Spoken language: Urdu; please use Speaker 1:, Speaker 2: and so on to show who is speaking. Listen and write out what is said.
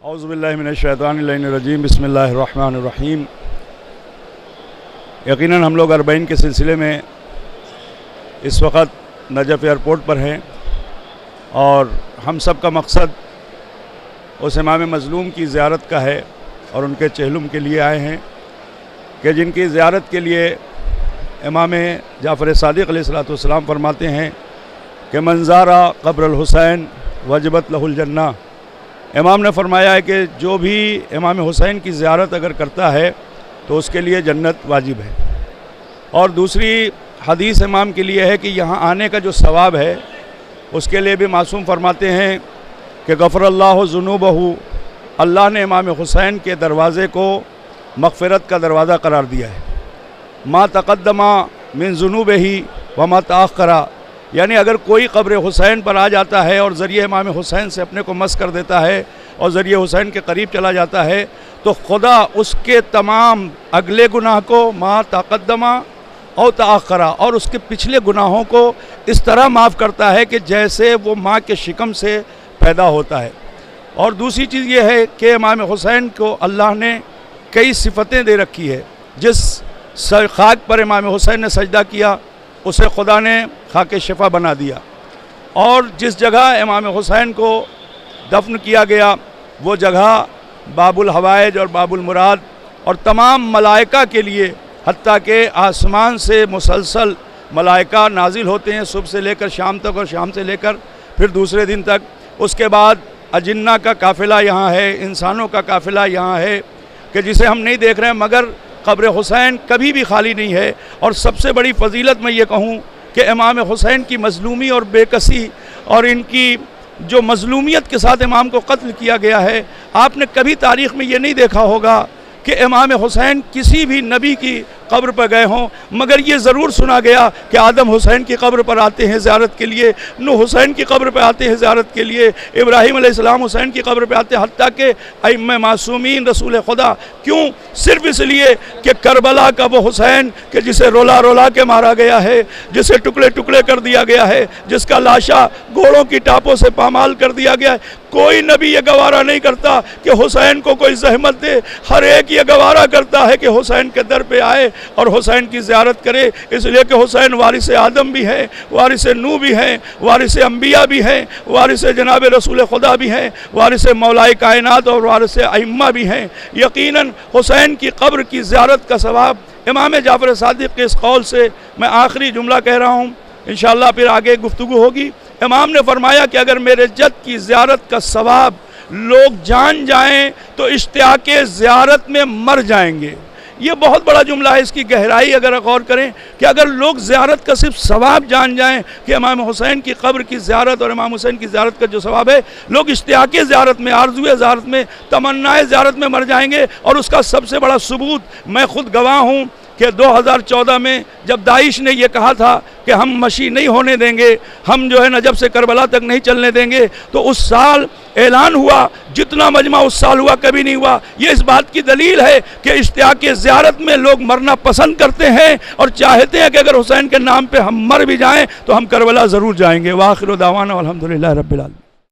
Speaker 1: اعوذ باللہ من الشیطان الرجیم بسم اللہ الرحمن الرحیم۔ یقیناً ہم لوگ اربعین کے سلسلے میں اس وقت نجف ایئرپورٹ پر ہیں اور ہم سب کا مقصد اس امام مظلوم کی زیارت کا ہے اور ان کے چہلم کے لیے آئے ہیں کہ جن کی زیارت کے لیے امام جعفر صادق علیہ السلام فرماتے ہیں کہ من زار قبر الحسین وجبت لہ الجنہ۔ امام نے فرمایا ہے کہ جو بھی امام حسین کی زیارت اگر کرتا ہے تو اس کے لیے جنت واجب ہے۔ اور دوسری حدیث امام کے لیے ہے کہ یہاں آنے کا جو ثواب ہے اس کے لیے بھی معصوم فرماتے ہیں کہ غفر اللہ ذنوبہ، اللہ نے امام حسین کے دروازے کو مغفرت کا دروازہ قرار دیا ہے۔ ما تقدم من ذنوبہ وما تاخر، یعنی اگر کوئی قبر حسین پر آ جاتا ہے اور ذریعہ امام حسین سے اپنے کو مس کر دیتا ہے اور ذریعہ حسین کے قریب چلا جاتا ہے تو خدا اس کے تمام اگلے گناہ کو ما تقدم او تاخر اور اس کے پچھلے گناہوں کو اس طرح معاف کرتا ہے کہ جیسے وہ ماں کے شکم سے پیدا ہوتا ہے۔ اور دوسری چیز یہ ہے کہ امام حسین کو اللہ نے کئی صفتیں دے رکھی ہے۔ جس خاک پر امام حسین نے سجدہ کیا اسے خدا نے خاک شفا بنا دیا، اور جس جگہ امام حسین کو دفن کیا گیا وہ جگہ باب الحوائج اور باب المراد اور تمام ملائکہ کے لیے، حتیٰ کہ آسمان سے مسلسل ملائکہ نازل ہوتے ہیں صبح سے لے کر شام تک اور شام سے لے کر پھر دوسرے دن تک۔ اس کے بعد اجنہ کا قافلہ یہاں ہے، انسانوں کا قافلہ یہاں ہے کہ جسے ہم نہیں دیکھ رہے ہیں، مگر قبر حسین کبھی بھی خالی نہیں ہے۔ اور سب سے بڑی فضیلت میں یہ کہوں کہ امام حسین کی مظلومی اور بے کسی اور ان کی جو مظلومیت کے ساتھ امام کو قتل کیا گیا ہے، آپ نے کبھی تاریخ میں یہ نہیں دیکھا ہوگا کہ امام حسین کسی بھی نبی کی قبر پر گئے ہوں، مگر یہ ضرور سنا گیا کہ آدم حسین کی قبر پر آتے ہیں زیارت کے لیے، نوح حسین کی قبر پر آتے ہیں زیارت کے لیے، ابراہیم علیہ السلام حسین کی قبر پر آتے ہیں، حتیٰ کہ ائمہ معصومین رسول خدا۔ کیوں؟ صرف اس لیے کہ کربلا کا وہ حسین کہ جسے رولا رولا کے مارا گیا ہے، جسے ٹکڑے ٹکڑے کر دیا گیا ہے، جس کا لاشا گھوڑوں کی ٹاپوں سے پامال کر دیا گیا ہے، کوئی نبی یہ گوارہ نہیں کرتا کہ حسین کو کوئی زحمت دے۔ ہر ایک یہ گوارہ کرتا ہے کہ حسین کے در پہ آئے اور حسین کی زیارت کرے، اس لیے کہ حسین وارث آدم بھی ہیں، وارث نوح بھی ہیں، وارث انبیاء بھی ہیں، وارث جناب رسول خدا بھی ہیں، وارث مولا کائنات اور وارث ائمہ بھی ہیں۔ یقیناً حسین کی قبر کی زیارت کا ثواب امام جعفر صادق کے اس قول سے میں آخری جملہ کہہ رہا ہوں، انشاءاللہ پھر آگے گفتگو ہوگی۔ امام نے فرمایا کہ اگر میرے جد کی زیارت کا ثواب لوگ جان جائیں تو اشتیاق زیارت میں مر جائیں گے۔ یہ بہت بڑا جملہ ہے، اس کی گہرائی اگر غور کریں کہ اگر لوگ زیارت کا صرف ثواب جان جائیں کہ امام حسین کی قبر کی زیارت اور امام حسین کی زیارت کا جو ثواب ہے، لوگ اشتیاق زیارت میں، آرزوئے زیارت میں، تمنائے زیارت میں مر جائیں گے۔ اور اس کا سب سے بڑا ثبوت میں خود گواہ ہوں کہ 2014 میں جب داعش نے یہ کہا تھا کہ ہم مشی نہیں ہونے دیں گے، ہم جو ہے نجف سے کربلا تک نہیں چلنے دیں گے، تو اس سال اعلان ہوا، جتنا مجمع اس سال ہوا کبھی نہیں ہوا۔ یہ اس بات کی دلیل ہے کہ اشتیاق زیارت میں لوگ مرنا پسند کرتے ہیں اور چاہتے ہیں کہ اگر حسین کے نام پہ ہم مر بھی جائیں تو ہم کربلا ضرور جائیں گے۔ وآخر دعوانا والحمدللہ رب العالمین۔